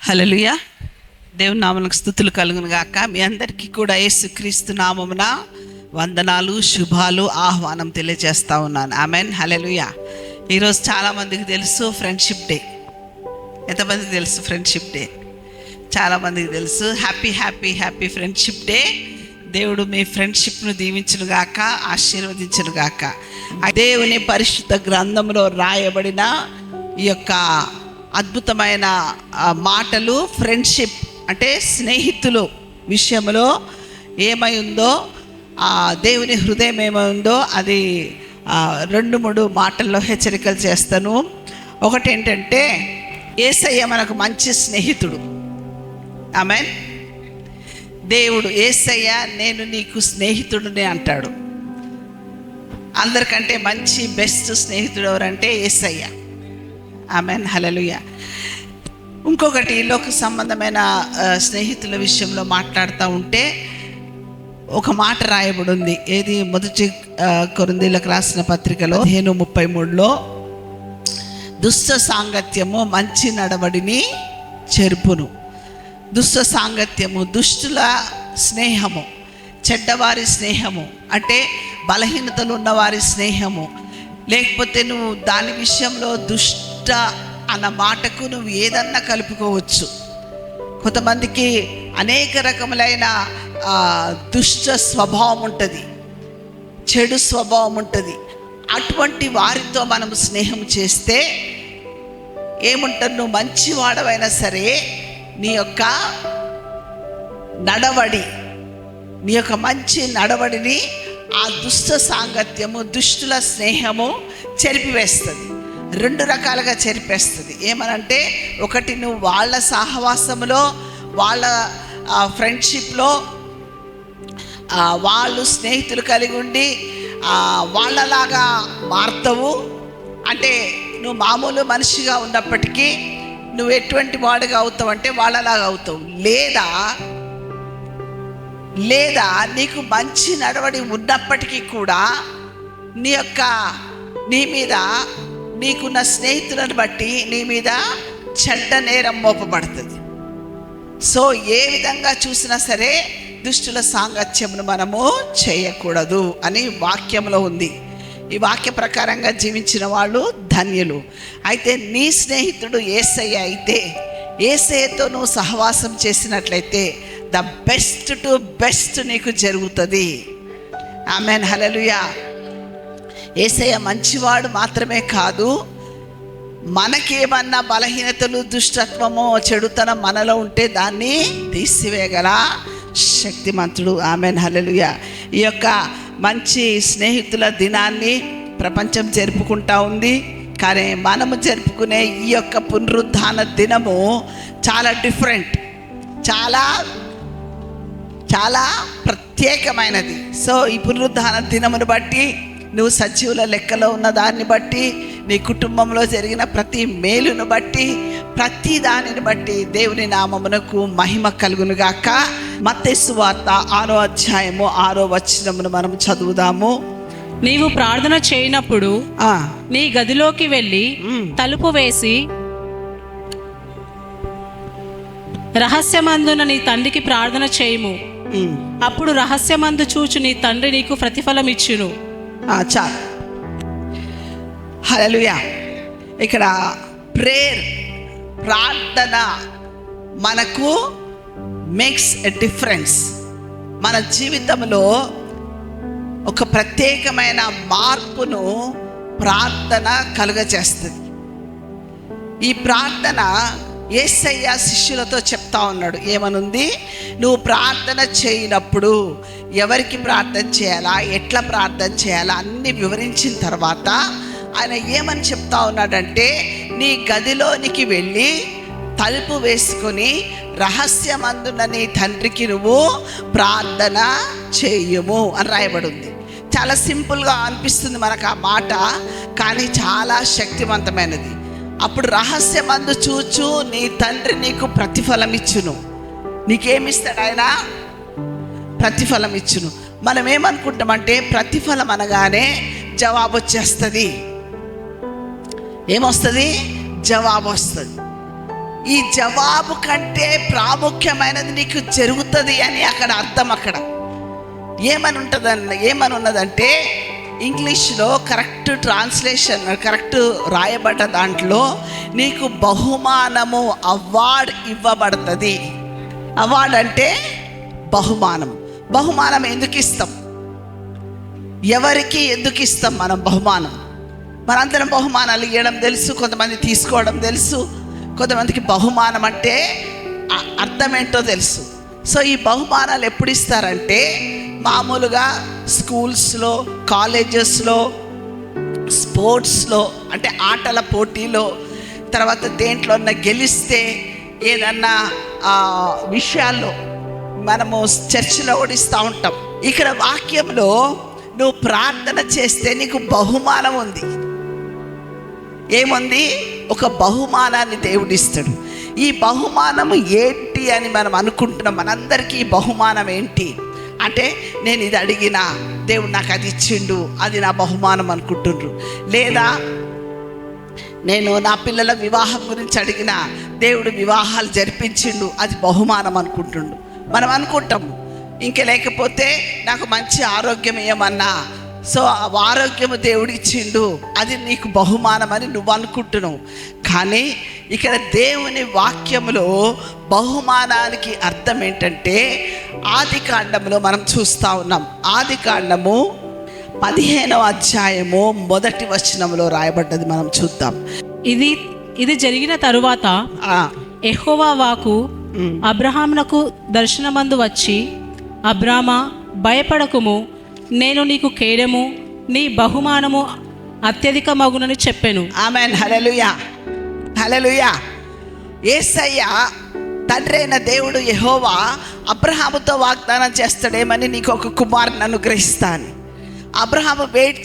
హల్లెలూయా. దేవుని నామమునకు స్తుతులు కలుగును గాక. మీ అందరికీ కూడా యేసుక్రీస్తు నామమున వందనాలు, శుభాలు, ఆహ్వానం తెలియజేస్తా ఉన్నాను. ఆమెన్. హల్లెలూయా. ఈరోజు చాలామందికి తెలుసు ఫ్రెండ్షిప్ డే. ఎంతమందికి తెలుసు ఫ్రెండ్షిప్ డే? చాలామందికి తెలుసు. Happy happy happy friendship day. దేవుడు మీ ఫ్రెండ్షిప్ను దీవించును గాక, ఆశీర్వదించును గాక. దేవుని పరిశుద్ధ గ్రంథంలో రాయబడిన ఈ యొక్క అద్భుతమైన మాటలు ఫ్రెండ్షిప్ అంటే స్నేహితులు విషయంలో ఏమై ఉందో, దేవుని హృదయం ఏమై ఉందో అది 2-3 మాటల్లో హెచ్చరికలు చేస్తాను. ఒకటి ఏంటంటే, యేసయ్య మనకు మంచి స్నేహితుడు. ఆమేన్. దేవుడు యేసయ్య నేను నీకు స్నేహితుడిని అంటాడు. అందరికంటే మంచి బెస్ట్ స్నేహితుడు ఎవరంటే యేసయ్య. ఆమేన్. హల్లెలూయా. ఇంకొకటి లోక సంబంధమైన స్నేహితుల విషయంలో మాట్లాడుతూ ఉంటే ఒక మాట రాయబడి ఉంది. ఏది? మొదటి కొరింథీయులకు రాసిన పత్రికలో 15:33లో దుష్ట సాంగత్యము మంచి నడవడిని చెరుపును. దుష్ట సాంగత్యము, దుష్టుల స్నేహము, చెడ్డవారి స్నేహము అంటే బలహీనతలు ఉన్నవారి స్నేహము, లేకపోతే నువ్వు దాని విషయంలో దుష్ట అన్న మాటకు నువ్వు ఏదన్నా కలుపుకోవచ్చు. కొంతమందికి అనేక రకములైన దుష్ట స్వభావం ఉంటుంది, చెడు స్వభావం ఉంటుంది. అటువంటి వారితో మనం స్నేహం చేస్తే ఏముంటారు? నువ్వు మంచివాడవైనా సరే నీ యొక్క నడవడి, నీ యొక్క మంచి నడవడిని ఆ దుష్ట సాంగత్యము, దుష్టుల స్నేహము చెరిపివేస్తుంది. 2 రకాలుగా చెరిపేస్తుంది. ఏమనంటే, ఒకటి నువ్వు వాళ్ళ సహవాసములో, వాళ్ళ ఫ్రెండ్షిప్లో వాళ్ళు స్నేహితులు కలిగి ఉండి వాళ్ళలాగా మారుతావు. అంటే నువ్వు మామూలు మనిషిగా ఉన్నప్పటికీ నువ్వు ఎటువంటి వాడుగా అవుతావు అంటే వాళ్ళలాగా అవుతావు. లేదా నీకు మంచి నడవడి ఉన్నప్పటికీ కూడా నీ మీద నీకున్న స్నేహితులను బట్టి నీ మీద చెడ్డ నేరం మోపబడుతుంది. సో ఏ విధంగా చూసినా సరే దుష్టుల సాంగత్యమును మనము చేయకూడదు అని వాక్యంలో ఉంది. ఈ వాక్య ప్రకారంగా జీవించిన వాళ్ళు ధన్యులు. అయితే నీ స్నేహితుడు యేసయ్య అయితే, యేసయ్యతో నువ్వు సహవాసం చేసినట్లయితే ద బెస్ట్ టు బెస్ట్ నీకు జరుగుతుంది. ఆమేన్. హల్లెలూయా. యేసయ్య మంచివాడు మాత్రమే కాదు, మనకేమన్నా బలహీనతలు, దుష్టత్వము, చెడుతనం మనలో ఉంటే దాన్ని తీసివేయగల శక్తిమంతుడు. ఆమేన్. హల్లెలూయా. ఈ యొక్క మంచి స్నేహితుల దినాన్ని ప్రపంచం జరుపుకుంటా ఉంది. కానీ మనము జరుపుకునే ఈ యొక్క పునరుద్ధాన దినము చాలా డిఫరెంట్, చాలా చాలా ప్రత్యేకమైనది. సో ఈ పునరుద్ధాన దినమును బట్టి, నువ్వు సజీవుల లెక్కలో ఉన్న దాన్ని బట్టి, నీ కుటుంబంలో జరిగిన ప్రతి మేలును బట్టి, ప్రతి దానిని బట్టి దేవుని నామమునకు మహిమ కలుగునుగాక. మత్తయి సువార్త 6వ అధ్యాయము 6వ వచనమును మనం చదువుదాము. నీవు ప్రార్థన చేయనప్పుడు నీ గదిలోకి వెళ్ళి తలుపు వేసి రహస్యమందున నీ తండ్రికి ప్రార్థన చేయుము. అప్పుడు రహస్యమందు చూచు నీ తండ్రి నీకు ప్రతిఫలం ఇచ్చును. చాలు. హల్లెలూయా. ఇక్కడ ప్రేయర్, ప్రార్థన మనకు మేక్స్ ఎ డిఫరెన్స్. మన జీవితంలో ఒక ప్రత్యేకమైన మార్పును ప్రార్థన కలుగజేస్తుంది. ఈ ప్రార్థన యేసయ్య శిష్యులతో చెప్తా ఉన్నాడు. ఏమనుంది? నువ్వు ప్రార్థన చేయనప్పుడు ఎవరికి ప్రార్థన చేయాలా, ఎట్లా ప్రార్థన చేయాలా అన్నీ వివరించిన తర్వాత ఆయన ఏమని చెప్తా ఉన్నాడంటే, నీ గదిలోనికి వెళ్ళి తలుపు వేసుకొని రహస్యమందున నీ తండ్రికి నువ్వు ప్రార్థన చేయుము అని రాయబడి ఉంది. చాలా సింపుల్గా అనిపిస్తుంది మనకు ఆ మాట, కానీ చాలా శక్తివంతమైనది. అప్పుడు రహస్యమందు చూచు నీ తండ్రి నీకు ప్రతిఫలం ఇచ్చును. నీకేమిస్తాడు ఆయన? ప్రతిఫలం ఇచ్చును. మనం ఏమనుకుంటామంటే ప్రతిఫలం అనగానే జవాబు వచ్చేస్తుంది. ఏమొస్తుంది? జవాబు వస్తుంది. ఈ జవాబు కంటే ప్రాముఖ్యమైనది నీకు జరుగుతుంది అని అక్కడ అర్థం. అక్కడ ఏమని ఉన్నదంటే ఇంగ్లీష్లో కరెక్ట్ ట్రాన్స్లేషన్, కరెక్ట్ రాయబడ్డ దాంట్లో నీకు బహుమానము, అవార్డ్ ఇవ్వబడుతుంది. అవార్డ్ అంటే బహుమానం. బహుమానం ఎందుకు ఇస్తాం? ఎవరికి ఎందుకు ఇస్తాం మనం బహుమానం? మనందరం బహుమానాలు ఇవ్వడం తెలుసు, కొంతమంది తీసుకోవడం తెలుసు, కొంతమందికి బహుమానం అంటే అర్థం ఏంటో తెలుసు. సో ఈ బహుమానాలు ఎప్పుడు ఇస్తారంటే మామూలుగా స్కూల్స్లో, కాలేజెస్లో, స్పోర్ట్స్లో, అంటే ఆటల పోటీలో, తర్వాత దేంట్లో గెలిస్తే ఏదన్నా విషయాల్లో మనము చర్చిలో కూడా ఇస్తూ ఉంటాం. ఇక్కడ వాక్యంలో నువ్వు ప్రార్థన చేస్తే నీకు బహుమానం ఉంది. ఏముంది? ఒక బహుమానాన్ని దేవుడు ఇస్తాడు. ఈ బహుమానం ఏంటి అని మనం అనుకుంటున్నాం. మనందరికీ ఈ బహుమానం ఏంటి అంటే, నేను ఇది అడిగినా దేవుడు నాకు అది ఇచ్చిండు, అది నా బహుమానం అనుకుంటుండ్రు. లేదా నేను నా పిల్లల వివాహం గురించి అడిగినా దేవుడు వివాహాలు జరిపించిండు, అది బహుమానం అనుకుంటుండు. మనం అనుకుంటాము. ఇంక లేకపోతే నాకు మంచి ఆరోగ్యం ఏమన్నా, సో ఆరోగ్యము దేవుడు ఇచ్చిండు, అది నీకు బహుమానం అని నువ్వు అనుకుంటున్నావు. కానీ ఇక్కడ దేవుని వాక్యములో బహుమానానికి అర్థం ఏంటంటే, ఆది కాండములో మనం చూస్తూ ఉన్నాం. ఆది కాండము 15వ అధ్యాయము 1వ వచనంలో రాయబడ్డది. మనం చూద్దాం. ఇది జరిగిన తరువాత యెహోవా వాక్కు అబ్రహామునకు దర్శనమందు వచ్చి, అబ్రామా, భయపడకుము, నేను నీకు కేడము, నీ బహుమానము అత్యధిక మగునని చెప్పాను. ఆమేన్. హల్లెలూయా, హల్లెలూయా. యేసయ్య తండ్రి అయిన దేవుడు యెహోవా అబ్రహాముతో వాగ్దానం చేస్తాడేమని, నీకు ఒక కుమారుని అనుగ్రహిస్తాను. అబ్రహాము వెయిట్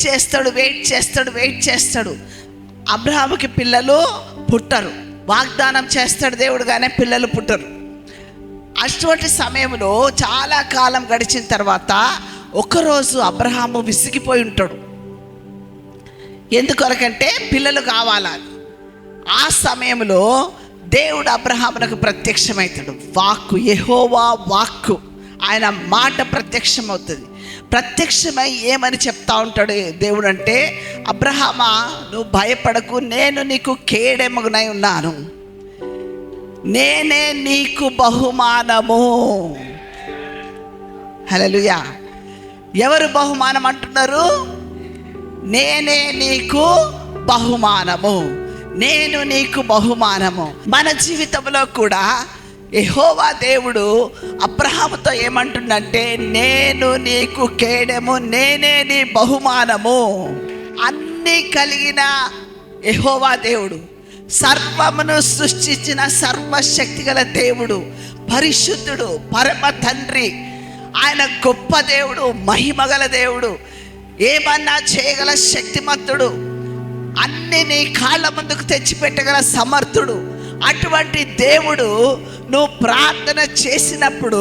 చేస్తాడు. అబ్రహాముకి పిల్లలు పుట్టరు. వాగ్దానం చేస్తాడు దేవుడు, కానీ పిల్లలు పుట్టరు. అటువంటి సమయంలో చాలా కాలం గడిచిన తర్వాత ఒకరోజు అబ్రహాము విసిగిపోయి ఉంటాడు. ఎందుకొరకంటే పిల్లలు కావాలని. ఆ సమయంలో దేవుడు అబ్రహామునకు ప్రత్యక్షమవుతాడు. వాక్కు, యెహోవా వాక్కు, ఆయన మాట ప్రత్యక్షమవుతుంది. ప్రత్యక్షమై ఏమని చెప్తా ఉంటాడు దేవుడు అంటే, అబ్రహామా, నువ్వు భయపడకు, నేను నీకు కేడెమగునై ఉన్నాను, నేనే నీకు బహుమానము. హల్లెలూయా. ఎవరు బహుమానం అంటున్నారు? నేనే నీకు బహుమానము, నేను నీకు బహుమానము. మన జీవితంలో కూడా యెహోవా దేవుడు అబ్రహాముతో ఏమంటుందంటే, నేను నీకు కేడము, నేనే నీ బహుమానము. అన్నీ కలిగిన యెహోవా దేవుడు, సర్వమును సృష్టించిన సర్వశక్తి గల దేవుడు, పరిశుద్ధుడు, పరమ తండ్రి. ఆయన గొప్ప దేవుడు, మహిమగల దేవుడు, ఏమన్నా చేయగల శక్తిమంతుడు, అన్ని నీ కాళ్ళ ముందుకు తెచ్చిపెట్టగల సమర్థుడు. అటువంటి దేవుడు నువ్వు ప్రార్థన చేసినప్పుడు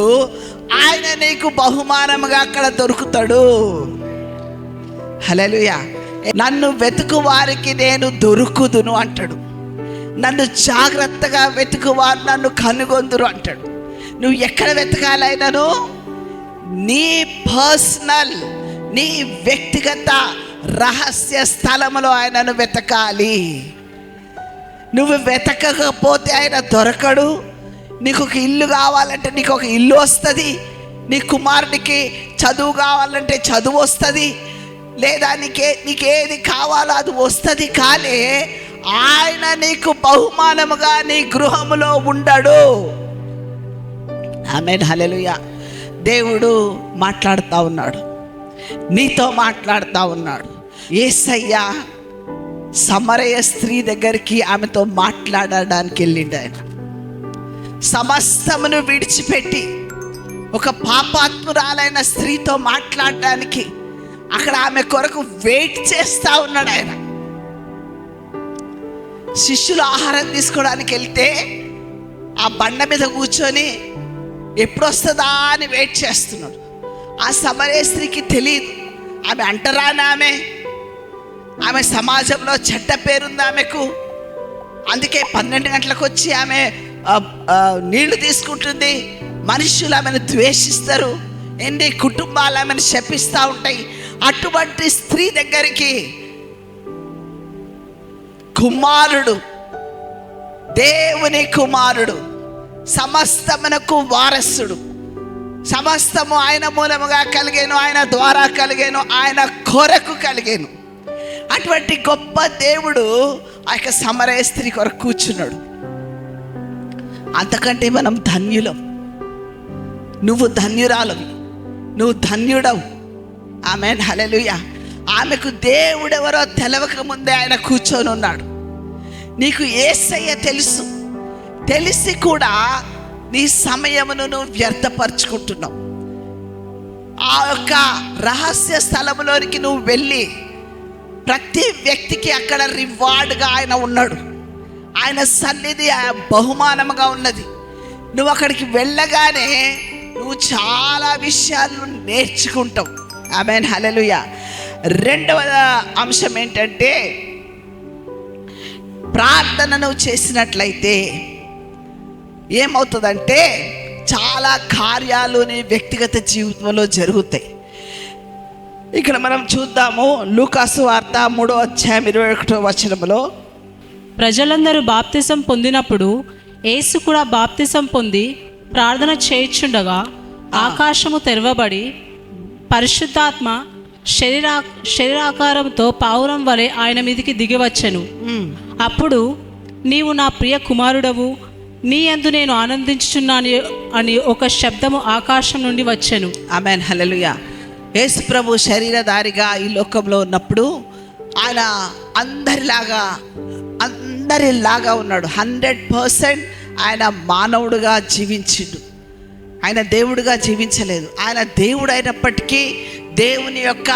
ఆయన నీకు బహుమానముగా అక్కడ దొరుకుతాడు. హల్లెలూయా. నన్ను వెతుకు వారికి నేను దొరుకుదును అంటాడు. నన్ను జాగ్రత్తగా వెతుకువారు నన్ను కనుగొందురు అంటాడు. నువ్వు ఎక్కడ వెతకాలైనను నీ పర్సనల్, నీ వ్యక్తిగత రహస్య స్థలములో ఆయనను వెతకాలి. నువ్వు వెతకకపోతే ఆయన దొరకడు. నీకు ఒక ఇల్లు కావాలంటే నీకు ఒక ఇల్లు వస్తుంది, నీ కుమారుడికి చదువు కావాలంటే చదువు వస్తుంది, లేదా నీకేది కావాలో అది వస్తుంది. కానీ ఆయన నీకు బహుమానముగా నీ గృహములో ఉండడు. ఆమేన్. హల్లెలూయా. దేవుడు మాట్లాడుతూ ఉన్నాడు, నీతో మాట్లాడుతూ ఉన్నాడు. యేసయ్య సమరయ స్త్రీ దగ్గరికి ఆమెతో మాట్లాడడానికి వెళ్ళిండు. ఆయన సమస్తమును విడిచిపెట్టి ఒక పాపాత్మురాలైన స్త్రీతో మాట్లాడడానికి అక్కడ ఆమె కొరకు వెయిట్ చేస్తూ ఉన్నాడు. ఆయన శిష్యులు ఆహారం తీసుకోవడానికి వెళ్తే ఆ బండ మీద కూర్చొని ఎప్పుడు వస్తుందా అని వెయిట్ చేస్తున్నాడు. ఆ సమరయ స్త్రీకి తెలియదు, ఆమె అంటరాని ఆమె సమాజంలో చెడ్డ పేరుంది ఆమెకు. అందుకే 12 గంటలకు వచ్చి ఆమె నీళ్లు తీసుకుంటుంది. మనుషులు ఆమెను ద్వేషిస్తారు, ఎన్ని కుటుంబాలు ఆమెను శపిస్తూ ఉంటాయి. అటువంటి స్త్రీ దగ్గరికి కుమారుడు, దేవుని కుమారుడు, సమస్తమునకు వారసుడు, సమస్తము ఆయన మూలముగా కలిగేను, ఆయన ద్వారా కలిగేను, ఆయన కొరకు కలిగేను. అటువంటి గొప్ప దేవుడు ఆ యొక్క సమరయ స్త్రీ కొరకు కూర్చున్నాడు. అంతకంటే మనం ధన్యులం. నువ్వు ధన్యురాలవి, నువ్వు ధన్యుడవు. ఆమేన్, హల్లెలూయా. ఆమెకు దేవుడెవరో తెలవక ముందే ఆయన కూర్చొని ఉన్నాడు. నీకు యేసయ్య తెలుసు, తెలిసి కూడా నీ సమయమును నువ్వు వ్యర్థపరుచుకుంటున్నావు. ఆ యొక్క రహస్య స్థలంలోనికి నువ్వు వెళ్ళి ప్రతి వ్యక్తికి అక్కడ రివార్డ్గా ఆయన ఉన్నాడు. ఆయన సన్నిధి బహుమానముగా ఉన్నది. నువ్వు అక్కడికి వెళ్ళగానే నువ్వు చాలా విషయాలు నేర్చుకుంటావు. ఆమేన్, హల్లెలూయా. రెండవ అంశం ఏంటంటే, ప్రార్థన నువ్వు చేసినట్లయితే ఏమవుతుందంటే చాలా కార్యాలు నీ వ్యక్తిగత జీవితంలో జరుగుతాయి. ఇక్కడ మనం చూద్దాము, లూకాసు వార్త 3:21 ప్రజలందరూ బాప్తిసం పొందినప్పుడు యేసు కూడా బాప్తిసం పొంది ప్రార్థన చేయుచుండగా ఆకాశము తెరవబడి పరిశుద్ధాత్మ శరీరాకారంతో పావురం వలె ఆయన మీదికి దిగివచ్చెను. అప్పుడు నీవు నా ప్రియ కుమారుడవు, నీ యందు నేను ఆనందించుచున్నాను అని ఒక శబ్దము ఆకాశం నుండి వచ్చెను. ఆమేన్, హల్లెలూయా. యేసు ప్రభు శరీరధారిగా ఈ లోకంలో ఉన్నప్పుడు ఆయన అందరిలాగా ఉన్నాడు. 100% ఆయన మానవుడుగా జీవించిండు. ఆయన దేవుడుగా జీవించలేదు. ఆయన దేవుడు అయినప్పటికీ దేవుని యొక్క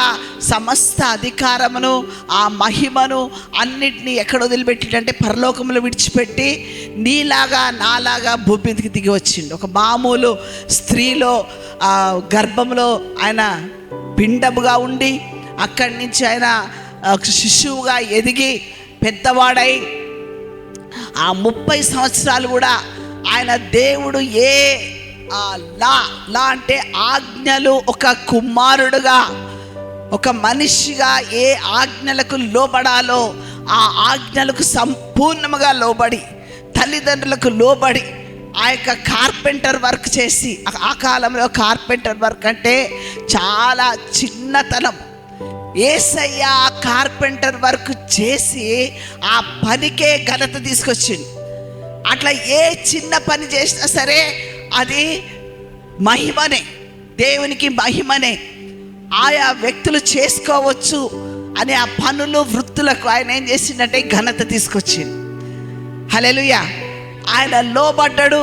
సమస్త అధికారమును, ఆ మహిమను అన్నిటినీ ఎక్కడ వదిలిపెట్టిండంటే పరలోకములు విడిచిపెట్టి నీలాగా నాలాగా భూమి మీదకి దిగి వచ్చిండు. ఒక మామూలు స్త్రీలో గర్భంలో ఆయన పిండముగా ఉండి అక్కడి నుంచి ఆయన శిశువుగా ఎదిగి పెద్దవాడై ఆ 30 సంవత్సరాలు కూడా ఆయన దేవుడు లా అంటే ఆజ్ఞలు, ఒక కుమారుడుగా, ఒక మనిషిగా ఏ ఆజ్ఞలకు లోబడాలో ఆ ఆజ్ఞలకు సంపూర్ణముగా లోబడి, తల్లిదండ్రులకు లోబడి ఆ యొక్క కార్పెంటర్ వర్క్ చేసి, ఆ కాలంలో కార్పెంటర్ వర్క్ అంటే చాలా చిన్నతనం. యేసయ్య ఆ కార్పెంటర్ వర్క్ చేసి ఆ పనికే ఘనత తీసుకొచ్చింది. అట్లా ఏ చిన్న పని చేసినా సరే అది మహిమనే, దేవునికి మహిమనే. ఆయా వ్యక్తులు చేసుకోవచ్చు అని ఆ పనులు, వృత్తులకు ఆయన ఏం చేసిందంటే ఘనత తీసుకొచ్చింది. హల్లెలూయా. ఆయన లోబడ్డాడు.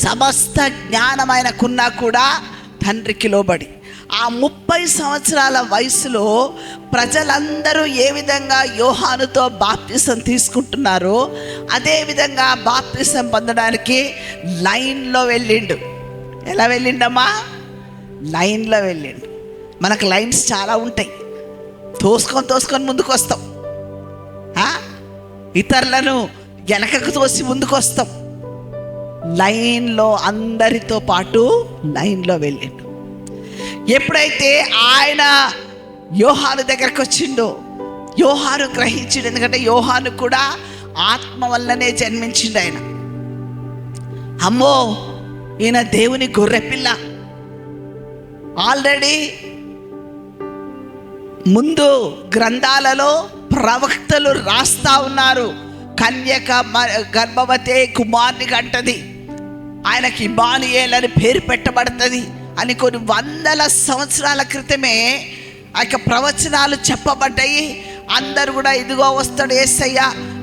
సమస్త జ్ఞానం ఆయనకున్నా కూడా తండ్రికి లోబడి ఆ 30 సంవత్సరాల వయసులో ప్రజలందరూ ఏ విధంగా యోహానుతో బాప్తిసం తీసుకుంటున్నారో అదేవిధంగా బాప్తిసం పొందడానికి లైన్లో వెళ్ళిండు. ఎలా వెళ్ళిండమ్మా? లైన్లో వెళ్ళిండు. మనకు లైన్స్ చాలా ఉంటాయి. తోసుకొని ముందుకు వస్తాం, ఇతరులను వెనకకు తోసి ముందుకు వస్తాం. లైన్లో అందరితో పాటు లైన్లో వెళ్ళిండు. ఎప్పుడైతే ఆయన యోహాను దగ్గరకు వచ్చిండో యోహాను గ్రహించిండు. ఎందుకంటే యోహాను కూడా ఆత్మ వల్లనే జన్మించిండు. ఆయన అమ్మో, ఈయన దేవుని గొర్రెపిల్ల. ఆల్రెడీ ముందు గ్రంథాలలో ప్రవక్తలు రాస్తా ఉన్నారు, కన్యక గర్భవతి కుమారుని కంటది, ఆయనకి ఇమ్మానుయేల్ అని పేరు పెట్టబడుతుంది అని కొన్ని 100 సంవత్సరాల క్రితమే ఆ యొక్క ప్రవచనాలు చెప్పబడ్డాయి. అందరు కూడా ఇదిగో వస్తాడు యేసయ్య,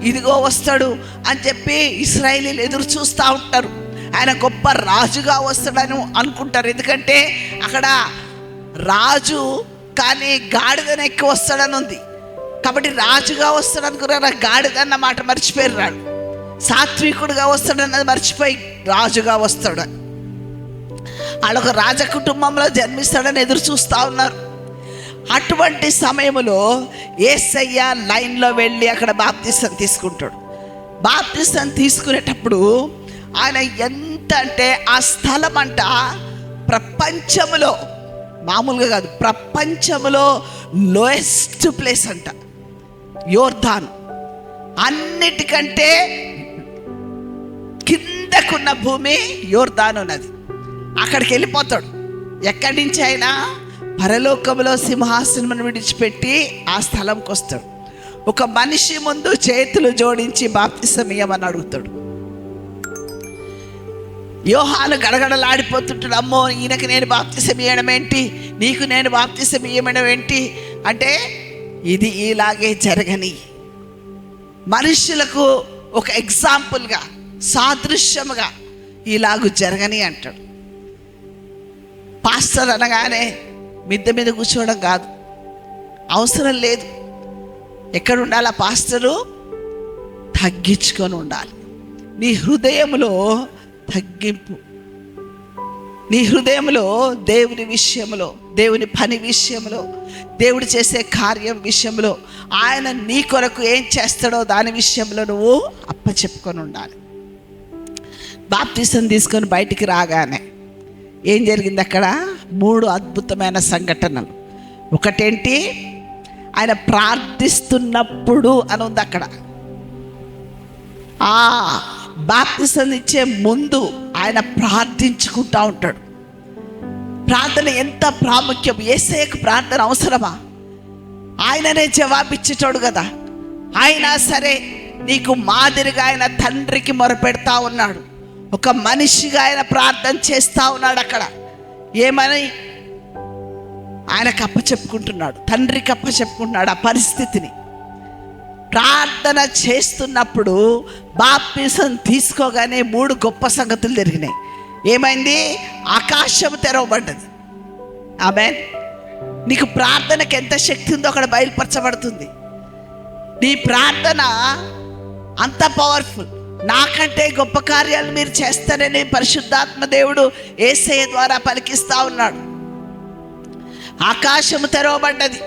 ఇదిగో వస్తాడు అని చెప్పి ఇశ్రాయేలీలు ఎదురు చూస్తూ ఉంటారు. ఆయన గొప్ప రాజుగా వస్తాడని అనుకుంటారు. ఎందుకంటే అక్కడ రాజు కానీ గాడిదను ఎక్కువ వస్తాడని ఉంది కాబట్టి రాజుగా వస్తాడు అనుకున్నారు. గాడిదన్న మాట మర్చిపోయారు. రాడు సాత్వికుడుగా వస్తాడన్నది మర్చిపోయి రాజుగా వస్తాడు. వాళ్ళొక రాజ కుటుంబంలో జన్మిస్తాడని ఎదురు చూస్తూ ఉన్నారు. అటువంటి సమయంలో యేసయ్య లైన్లో వెళ్ళి అక్కడ బాప్తిసం తీసుకుంటాడు. బాప్తిసం తీసుకునేటప్పుడు ఆయన ఎంత అంటే ఆ స్థలం అంట ప్రపంచంలో, మామూలుగా కాదు, ప్రపంచంలో లోయెస్ట్ ప్లేస్ అంట యోర్దాను. అన్నిటికంటే కిందకున్న భూమి యోర్దాను నది. అక్కడికి వెళ్ళిపోతాడు. ఎక్కడి నుంచి అయినా పరలోకంలో సింహాసనం విడిచిపెట్టి ఆ స్థలంకి వస్తాడు. ఒక మనిషి ముందు చేతులు జోడించి బాప్తిసం ఇయ్యమని అడుగుతాడు. యోహాను గడగడలాడిపోతుంటాడు, అమ్మో ఈయనకి నేను బాప్తిసం ఇవ్వడం ఏంటి, నీకు నేను బాప్తిసం ఇవ్వడం ఏంటి అంటే, ఇది ఇలాగే జరగని, మనుషులకు ఒక ఎగ్జాంపుల్గా సాదృశ్యముగా ఇలాగూ జరగని అంటాడు. పాస్టర్ అనగానే మిద్దె మీద కూర్చోవడం కాదు, అవసరం లేదు. ఎక్కడ ఉండాలి ఆ పాస్టరు? తగ్గించుకొని ఉండాలి. నీ హృదయంలో తగ్గింపు, నీ హృదయంలో దేవుని విషయంలో, దేవుని పని విషయంలో, దేవుడు చేసే కార్యం విషయంలో, ఆయన నీ కొరకు ఏం చేస్తాడో దాని విషయంలో నువ్వు అప్పచెప్పుకొని ఉండాలి. బాప్తిసం తీసుకొని బయటికి రాగానే ఏం జరిగింది అక్కడ? 3 అద్భుతమైన సంఘటనలు. ఒకటేంటి? ఆయన ప్రార్థిస్తున్నప్పుడు అని ఉంది అక్కడ. ఆ బాప్తిసం ఇచ్చే ముందు ఆయన ప్రార్థించుకుంటూ ఉంటాడు. ప్రార్థన ఎంత ప్రాముఖ్యం! యేసయ్యకు ప్రార్థన అవసరమా? ఆయననే జవాబిచ్చేటోడు కదా. అయినా సరే నీకు మాదిరిగా ఆయన తండ్రికి మొరపెడతా ఉన్నాడు. ఒక మనిషిగా ఆయన ప్రార్థన చేస్తూ ఉన్నాడు. అక్కడ ఏమని ఆయనకు అప్పచెప్పుకుంటున్నాడు, తండ్రికి అప్పచెప్పుకుంటున్నాడు ఆ పరిస్థితిని. ప్రార్థన చేస్తున్నప్పుడు బాప్తిసం తీసుకోగానే 3 గొప్ప సంగతులు జరిగినాయి. ఏమైంది? ఆకాశం తెరవబడ్డది. ఆమేన్. నీకు ప్రార్థనకి ఎంత శక్తి ఉందో అక్కడ బయలుపరచబడుతుంది. నీ ప్రార్థన అంత పవర్ఫుల్. నాకంటే గొప్ప కార్యాలు మీరు చేస్తారని పరిశుద్ధాత్మ దేవుడు యేసయ్య ద్వారా పలికిస్తా ఉన్నాడు. ఆకాశము తెరవబడ్డది.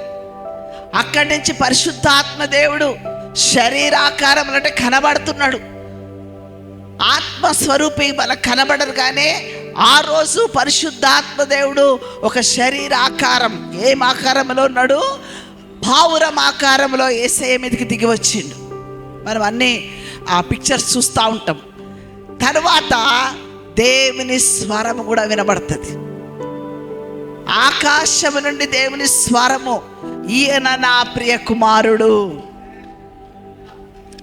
అక్కడి నుంచి పరిశుద్ధాత్మ దేవుడు శరీరాకారం అంటే కనబడుతున్నాడు. ఆత్మస్వరూపి మనకు కనబడరు, కానీ ఆ రోజు పరిశుద్ధాత్మ దేవుడు ఒక శరీరాకారం, ఏం ఆకారంలో ఉన్నాడు? పావురం ఆకారంలో యేసయ్య మీదకి దిగి వచ్చిండు. మనం అన్నీ ఆ పిక్చర్స్ చూస్తూ ఉంటాం. తర్వాత దేవుని స్వరము కూడా వినబడుతుంది. ఆకాశము నుండి దేవుని స్వరము, ఈయన నా ప్రియ కుమారుడు,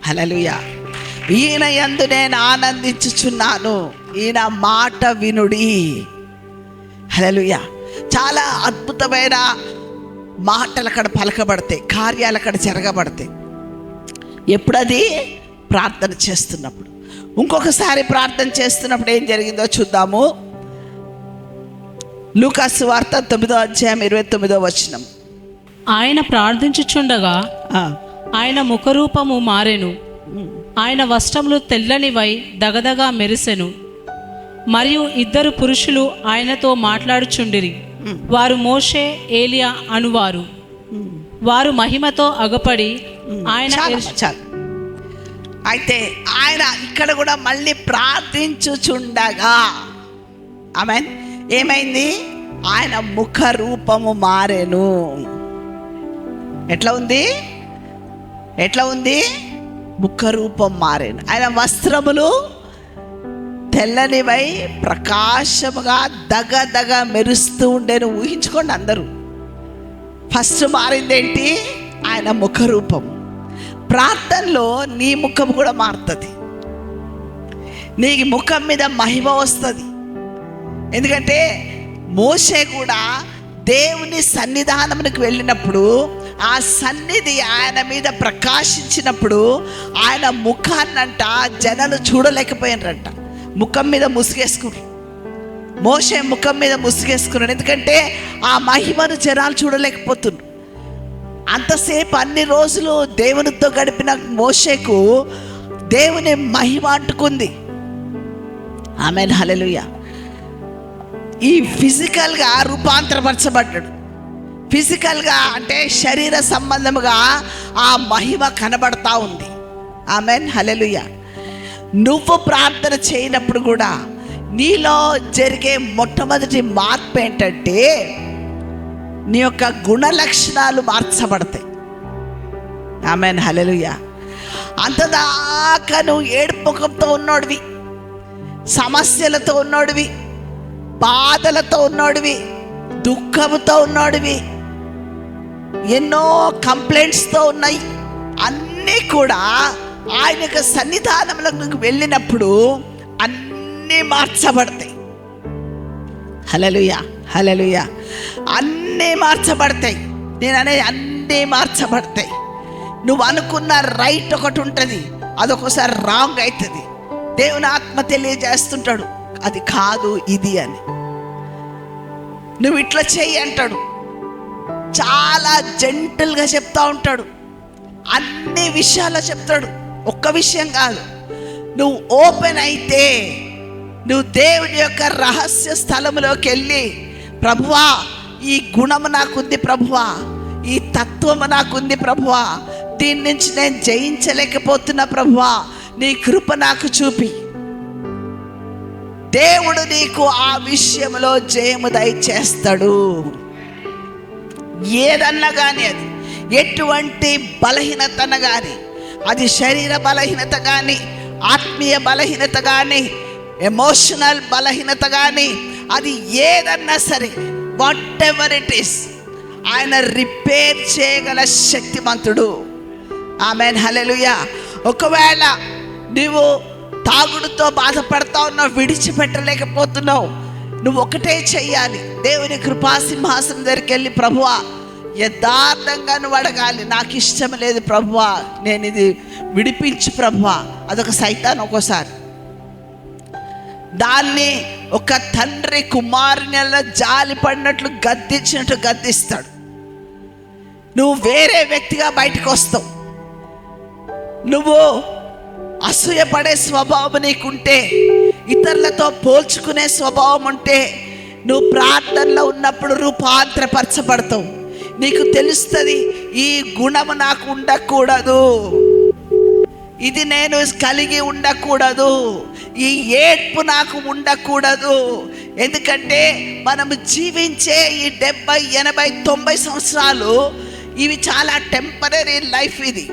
హల్లెలూయా, ఈయన యందు నేను ఆనందించుచున్నాను, ఈయన మాట వినుడి. హల్లెలూయా. చాలా అద్భుతమైన మాటలు అక్కడ పలకబడతాయి, కార్యాలు అక్కడ జరగబడతాయి. ఎప్పుడది? ప్రార్థన చేస్తున్నప్పుడు. ఇంకొకసారి ప్రార్థన చేస్తున్నప్పుడు ఏం జరిగిందో చూద్దాము. లూకాసు వార్త 9వ అధ్యాయం 29వ వచనం. ఆయన ప్రార్థించుచుండగా ఆయన ముఖరూపము మారెను, ఆయన వస్త్రములు తెల్లనివై దగదగా మెరిసెను. మరియు 2 పురుషులు ఆయనతో మాట్లాడుచుండిరి. వారు మోషే, ఏలియా అనువారు. వారు మహిమతో అగపడి ఆయన అయితే ఆయన ఇక్కడ కూడా మళ్ళీ ప్రార్థించుచుండగా, ఆమేన్, ఏమైంది? ఆయన ముఖ రూపము మారెను. ఎట్లా ఉంది? ఎట్లా ఉంది? ముఖ రూపం మారెను. ఆయన వస్త్రములు తెల్లనివై ప్రకాశముగా దగదగ మెరుస్తూ ఉండేను. ఊహించుకోండి అందరూ. ఫస్ట్ మారిందేంటి? ఆయన ముఖ రూపం. ప్రార్థనలో నీ ముఖం కూడా మారుతుంది. నీ ముఖం మీద మహిమ వస్తుంది. ఎందుకంటే మోషే కూడా దేవుని సన్నిధానమునికి వెళ్ళినప్పుడు ఆ సన్నిధి ఆయన మీద ప్రకాశించినప్పుడు ఆయన ముఖాన్నంట జనాలు చూడలేకపోయినారంట. ముఖం మీద ముసుగేసుకున్నారు. మోషే ముఖం మీద ముసుగేసుకున్నాడు. ఎందుకంటే ఆ మహిమను జనాలు చూడలేకపోతున్నారు. అంతసేపు అన్ని రోజులు దేవునితో గడిపిన మోషేకు దేవుని మహిమ అంటుకుంది. ఆమేన్, హల్లెలూయా. ఈ ఫిజికల్గా రూపాంతరపరచబడ్డాడు. ఫిజికల్గా అంటే శరీర సంబంధముగా ఆ మహిమ కనబడతా ఉంది. ఆమేన్, హల్లెలూయా. నువ్వు ప్రార్థన చేయనప్పుడు కూడా నీలో జరిగే మొట్టమొదటి మార్పు ఏంటంటే నీ యొక్క గుణ లక్షణాలు మార్చబడతాయి. ఆమేన్, హల్లెలూయా. అంతదాకా నువ్వు ఏడుపుకంతో ఉన్నోడివి, సమస్యలతో ఉన్నోడివి, బాధలతో ఉన్నోడివి, దుఃఖంతో ఉన్నోడివి, ఎన్నో కంప్లైంట్స్తో ఉన్నాయి. అన్నీ కూడా ఆయన యొక్క సన్నిధానంలోకి వెళ్ళినప్పుడు అన్నీ మార్చబడతాయి. హల్లెలూయా, హల్లెలూయా. అన్నీ మార్చబడతాయి. నేను అనేది అన్నీ మార్చబడతాయి. నువ్వు అనుకున్న రైట్ ఒకటి ఉంటుంది, అదొకసారి రాంగ్ అవుతుంది. దేవుని ఆత్మ తెలియజేస్తుంటాడు అది కాదు ఇది అని. నువ్వు ఇట్లా చెయ్యి అంటాడు, చాలా జెంటల్గా చెప్తా ఉంటాడు. అన్ని విషయాల్లో చెప్తాడు, ఒక్క విషయం కాదు. నువ్వు ఓపెన్ అయితే నువ్వు దేవుని యొక్క రహస్య స్థలంలోకి వెళ్ళి, ప్రభువా ఈ గుణము నాకుంది ప్రభువా, ఈ తత్వము నాకుంది ప్రభువా, దీని నుంచి నేను జయించలేకపోతున్నా ప్రభువా, నీ కృప నాకు చూపి. దేవుడు నీకు ఆ విషయంలో జయము దయచేస్తాడు. ఏదన్నా కానీ, అది ఎటువంటి బలహీనత కానీ, అది శరీర బలహీనత కానీ, ఆత్మీయ బలహీనత కానీ, ఎమోషనల్ బలహీనత కానీ, అది ఏదన్నా సరే, వాట్ ఎవర్ ఇట్ ఈస్, ఆయన రిపేర్ చేయగల శక్తిమంతుడు. ఆమేన్, హల్లెలూయా. ఒకవేళ నువ్వు తాగుడుతో బాధపడతా ఉన్నావు, విడిచిపెట్టలేకపోతున్నావు, నువ్వు ఒకటే చెయ్యాలి. దేవుని కృపాసింహాసనం దగ్గరికి వెళ్ళి, ప్రభువా యథార్థంగా నువ్వు అడగాలి, నాకు ఇష్టం లేదు ప్రభువా, నేను ఇది విడిపించు ప్రభువా. అదొక సైతాన్ ఒక్కోసారి దాన్ని ఒక తండ్రి కుమారుని జాలి పడినట్లు గద్దించినట్టు గద్దిస్తాడు. నువ్వు వేరే వ్యక్తిగా బయటకు వస్తావు. నువ్వు అసూయపడే స్వభావం నీకుంటే, ఇతరులతో పోల్చుకునే స్వభావం ఉంటే, నువ్వు ప్రార్థనలో ఉన్నప్పుడు రూపాంతరపరచబడతావు. నీకు తెలుస్తుంది ఈ గుణము నాకు ఉండకూడదు, ఇది నేను కలిగి ఉండకూడదు, ఈ ఏడ్పు నాకు ఉండకూడదు. ఎందుకంటే మనం జీవించే ఈ 70, 80, 90 సంవత్సరాలు ఇవి చాలా టెంపరీ లైఫ్. ఇది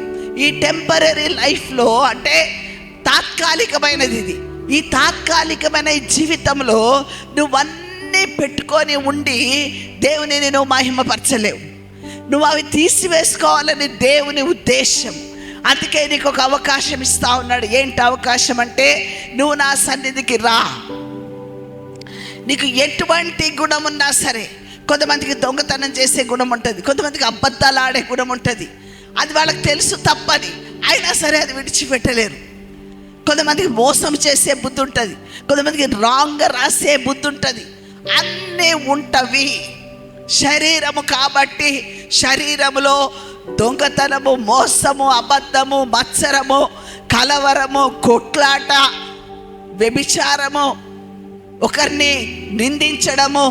ఈ టెంపరీ లైఫ్లో అంటే తాత్కాలికమైనది. ఇది ఈ తాత్కాలికమైన ఈ జీవితంలో నువ్వన్నీ పెట్టుకొని ఉండి దేవుని నువ్వు మహిమపరచలేవు. నువ్వు అవి తీసివేసుకోవాలని దేవుని ఉద్దేశం. అందుకే నీకు ఒక అవకాశం ఇస్తా ఉన్నాడు. ఏంటి అవకాశం అంటే, నువ్వు నా సన్నిధికి రా. నీకు ఎటువంటి గుణం ఉన్నా సరే, కొంతమందికి దొంగతనం చేసే గుణం ఉంటుంది, కొంతమందికి అబద్ధాలు ఆడే గుణం ఉంటుంది. అది వాళ్ళకి తెలుసు తప్పని, అయినా సరే అది విడిచిపెట్టలేరు. కొంతమందికి మోసం చేసే బుద్ధి ఉంటుంది, కొంతమందికి రాంగ్గా రాసే బుద్ధి ఉంటుంది. అన్నీ ఉంటవి. శరీరము కాబట్టి శరీరములో దొంగతనము, మోసము, అబద్ధము, మత్సరము, కలవరము, కొట్లాట, వ్యభిచారము, ఒకరిని నిందించడము,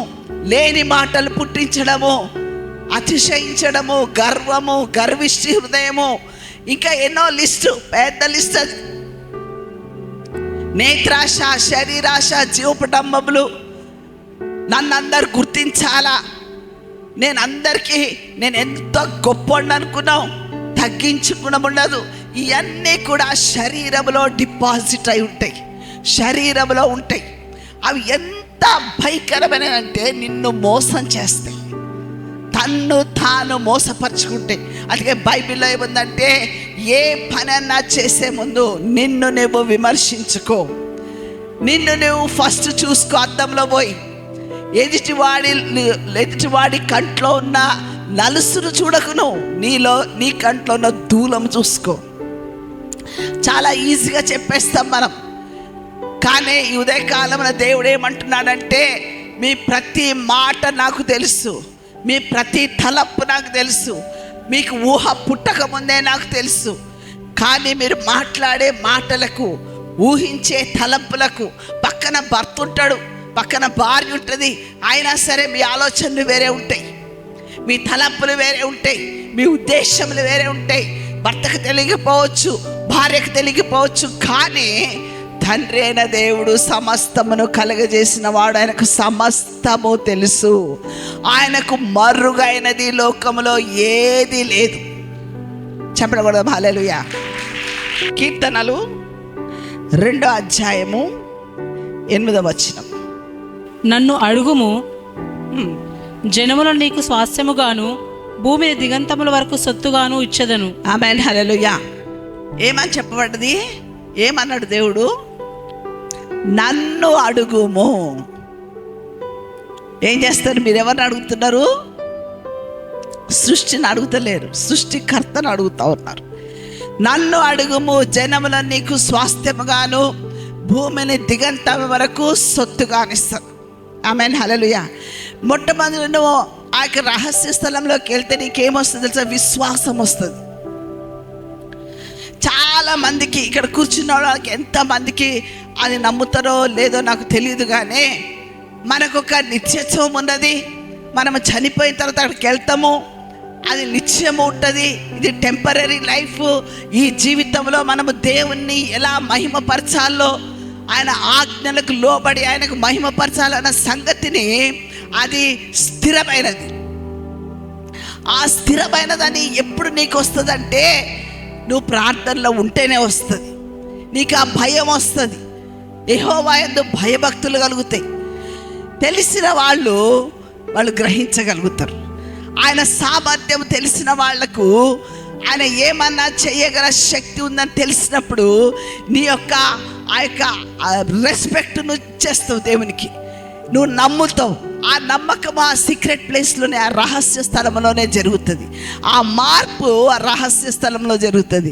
లేని మాటలు పుట్టించడము, అతిశయించడము, గర్వము, గర్విష్టి హృదయము, ఇంకా ఎన్నో లిస్టు, పెద్ద లిస్ట్ అది. నేత్రాశ, శరీరాశ, జీవపటంబములు, నన్ను అందరు గుర్తించాలా, నేను ఎంత గొప్పని అనుకున్నావు, తగ్గించుకునం ఉండదు. ఇవన్నీ కూడా శరీరంలో డిపాజిట్ అయి ఉంటాయి, శరీరంలో ఉంటాయి. అవి ఎంత భయంకరమైన అంటే నిన్ను మోసం చేస్తాయి, తన్ను తాను మోసపరుచుకుంటే. అందుకే బైబిల్లో ఏముందంటే, ఏ పనన్నా చేసే ముందు నిన్ను నువ్వు నిన్ను నువ్వు ఫస్ట్ చూసుకో. అద్దంలో పోయి ఎదుటివాడి కంట్లో ఉన్న నలుసును చూడకును, నీ కంట్లో ఉన్న దూలం చూసుకో. చాలా ఈజీగా చెప్పేస్తాం మనం, కానీ ఈ ఉదయకాలంలో దేవుడు ఏమంటున్నాడంటే, మీ ప్రతి మాట నాకు తెలుసు, మీ ప్రతి తలపు నాకు తెలుసు, మీకు ఊహ పుట్టక ముందే నాకు తెలుసు. కానీ మీరు మాట్లాడే మాటలకు, ఊహించే తలంపులకు, పక్కన భర్త ఉంటాడు, పక్కన భార్య ఉంటుంది, అయినా సరే మీ ఆలోచనలు వేరే ఉంటాయి, మీ తలంపులు వేరే ఉంటాయి, మీ ఉద్దేశములు వేరే ఉంటాయి. భర్తకు తెలియకపోవచ్చు, భార్యకు తెలియకపోవచ్చు, కానీ తండ్రి అయిన దేవుడు సమస్తమును కలగజేసిన వాడు, ఆయనకు సమస్తము తెలుసు. ఆయనకు మరుగైనది లోకములో ఏది లేదు. చెప్పకూడదు. హల్లెలూయా. కీర్తనలు 2వ అధ్యాయము 8వ వచనం. నన్ను అడుగుము, జనములను నీకు స్వాస్థ్యముగాను భూమిని దిగంతముల వరకు సొత్తుగాను ఇచ్చెదను. ఆమేన్. హల్లెలూయా. ఏమని చెప్పబడ్డది? ఏమన్నాడు దేవుడు? నన్ను అడుగుము. ఏం చేస్తారు? మీరు ఎవరిని అడుగుతున్నారు? సృష్టిని అడుగుతలేరు, సృష్టికర్తను అడుగుతా ఉన్నారు. నన్ను అడుగుము, జనములను నీకు స్వాస్థ్యముగాను భూమిని దిగంతం వరకు సొత్తుగానిస్తాను. ఆమేన్. హల్లెలూయా. మొట్టమొదటి నువ్వు ఆ యొక్క రహస్య స్థలంలోకి వెళ్తే నీకేమొస్తుంది తెలుసా? విశ్వాసం వస్తుంది. చాలా మందికి, ఇక్కడ కూర్చున్న వాళ్ళకి ఎంతమందికి అది నమ్ముతారో లేదో నాకు తెలియదు, కానీ మనకు ఒక నిత్యత్వం ఉన్నది. మనము చనిపోయిన తర్వాత అక్కడికి వెళ్తాము, అది నిత్యము ఉంటుంది. ఇది టెంపరీ లైఫ్. ఈ జీవితంలో మనము దేవుణ్ణి ఎలా మహిమపరచాలో, ఆయన ఆజ్ఞలకు లోబడి ఆయనకు మహిమపరచాలన్న సంగతిని, అది స్థిరమైనది. ఆ స్థిరమైనదని ఎప్పుడు నీకు వస్తుందంటే, నువ్వు ప్రార్థనలో ఉంటేనే వస్తుంది. నీకు ఆ భయం వస్తుంది. యెహోవా యందు భయభక్తులు కలుగుతాయి. తెలిసిన వాళ్ళు గ్రహించగలుగుతారు. ఆయన సామర్థ్యం తెలిసిన వాళ్లకు ఆయన ఏమన్నా చేయగల శక్తి ఉందని తెలిసినప్పుడు నీ యొక్క ఆ యొక్క రెస్పెక్ట్ను ఇచ్చేస్తావు దేవునికి. నువ్వు నమ్ముతావు. ఆ నమ్మకం ఆ సీక్రెట్ ప్లేస్లోనే, ఆ రహస్య స్థలంలోనే జరుగుతుంది. ఆ మార్పు ఆ రహస్య స్థలంలో జరుగుతుంది.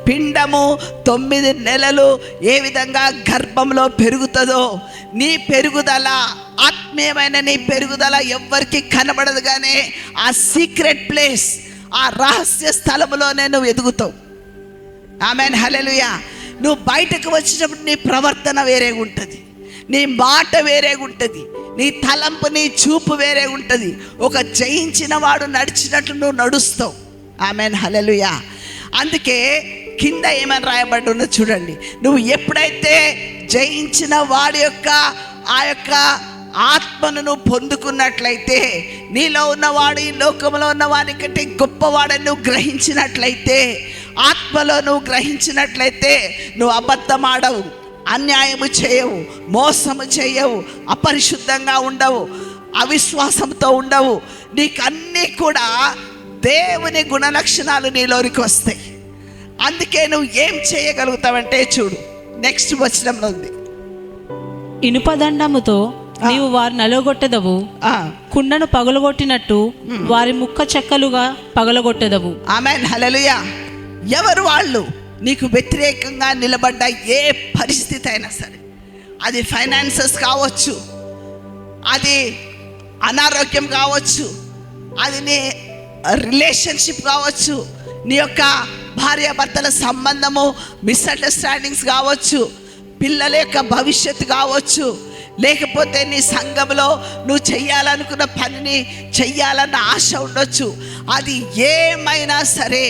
పిండము 9 నెలలు ఏ విధంగా గర్భంలో పెరుగుతుందో, నీ పెరుగుదల, ఆత్మీయమైన నీ పెరుగుదల ఎవ్వరికి కనబడదు, కానీ ఆ సీక్రెట్ ప్లేస్, ఆ రహస్య స్థలంలోనే నువ్వు ఎదుగుతావు. ఆమేన్. హల్లెలూయా. నువ్వు బయటకు వచ్చినప్పుడు నీ ప్రవర్తన వేరేగా ఉంటుంది, నీ మాట వేరేగా ఉంటుంది, నీ తలంపు, నీ చూపు వేరే ఉంటుంది. ఒక జయించిన వాడు నడిచినట్లు నువ్వు నడుస్తావు. ఆమేన్. హల్లెలూయా. అందుకే కింద ఏమని రాయబడి ఉన్నది చూడండి. నువ్వు ఎప్పుడైతే జయించిన వాడి యొక్క ఆ యొక్క ఆత్మను నువ్వు పొందుకున్నట్లయితే, నీలో ఉన్నవాడు ఈ లోకంలో ఉన్న వాడి కంటే గొప్పవాడని నువ్వు గ్రహించినట్లయితే, ఆత్మలో నువ్వు గ్రహించినట్లయితే, నువ్వు అబద్ధం ఆడవు, అన్యాయము చేయవు, మోసము చేయవు, అపరిశుద్ధంగా ఉండవు, అవిశ్వాసంతో ఉండవు. నీకు అన్నీ కూడా దేవుని గుణలక్షణాలు నీలోనికి వస్తాయి. అందుకే నువ్వు ఏం చేయగలుగుతావంటే చూడు, నెక్స్ట్ వచనంలో ఉంది. ఇనుపదండముతో నీవు వారి నలగొట్టెదవు, కుండను పగలగొట్టినట్టు వారి ముక్క చెక్కలుగా పగలగొట్టెదవు. ఆమేన్. హల్లెలూయా. ఎవరు వాళ్ళు? నీకు వ్యతిరేకంగా నిలబడ్డ ఏ పరిస్థితి అయినా సరే, అది ఫైనాన్సెస్ కావచ్చు, అది అనారోగ్యం కావచ్చు, అది నీ రిలేషన్షిప్ కావచ్చు, నీ యొక్క భార్యాభర్తల సంబంధము మిస్అండర్స్టాండింగ్స్ కావచ్చు, పిల్లల యొక్క భవిష్యత్తు కావచ్చు, లేకపోతే నీ సంఘంలో నువ్వు చెయ్యాలనుకున్న పనిని చెయ్యాలన్న ఆశ ఉండొచ్చు. అది ఏమైనా సరే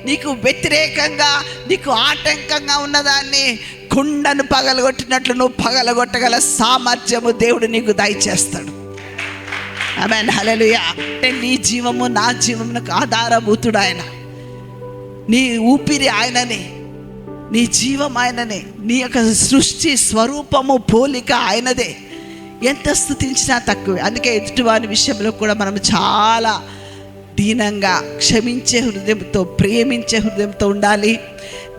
నీకు వ్యతిరేకంగా, నీకు ఆటంకంగా ఉన్నదాన్ని కుండను పగలగొట్టినట్లు నువ్వు పగలగొట్టగల సామర్థ్యము దేవుడు నీకు దయచేస్తాడు. ఆమేన్. హల్లెలూయా. అంటే నీ జీవము నా జీవమునకు ఆధారభూతుడు ఆయన. నీ ఊపిరి ఆయననే, నీ జీవం ఆయననే, నీ యొక్క సృష్టి స్వరూపము పోలిక ఆయనదే. ఎంత స్తుతించినా తక్కువే. అందుకే ఎదుటివారి విషయంలో కూడా మనం చాలా దీనంగా, క్షమించే హృదయంతో, ప్రేమించే హృదయంతో ఉండాలి.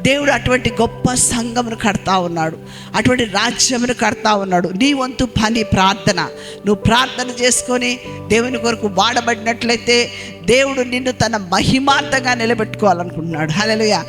దేవుడు అటువంటి గొప్ప సంఘమును కడతా ఉన్నాడు, అటువంటి రాజ్యమును కడతా ఉన్నాడు. నీ వంతు పని ప్రార్థన. నువ్వు ప్రార్థన చేసుకొని దేవుని కొరకు వాడబడినట్లయితే దేవుడు నిన్ను తన మహిమార్థంగా నిలబెట్టుకోవాలనుకుంటున్నాడు. హల్లెలూయా.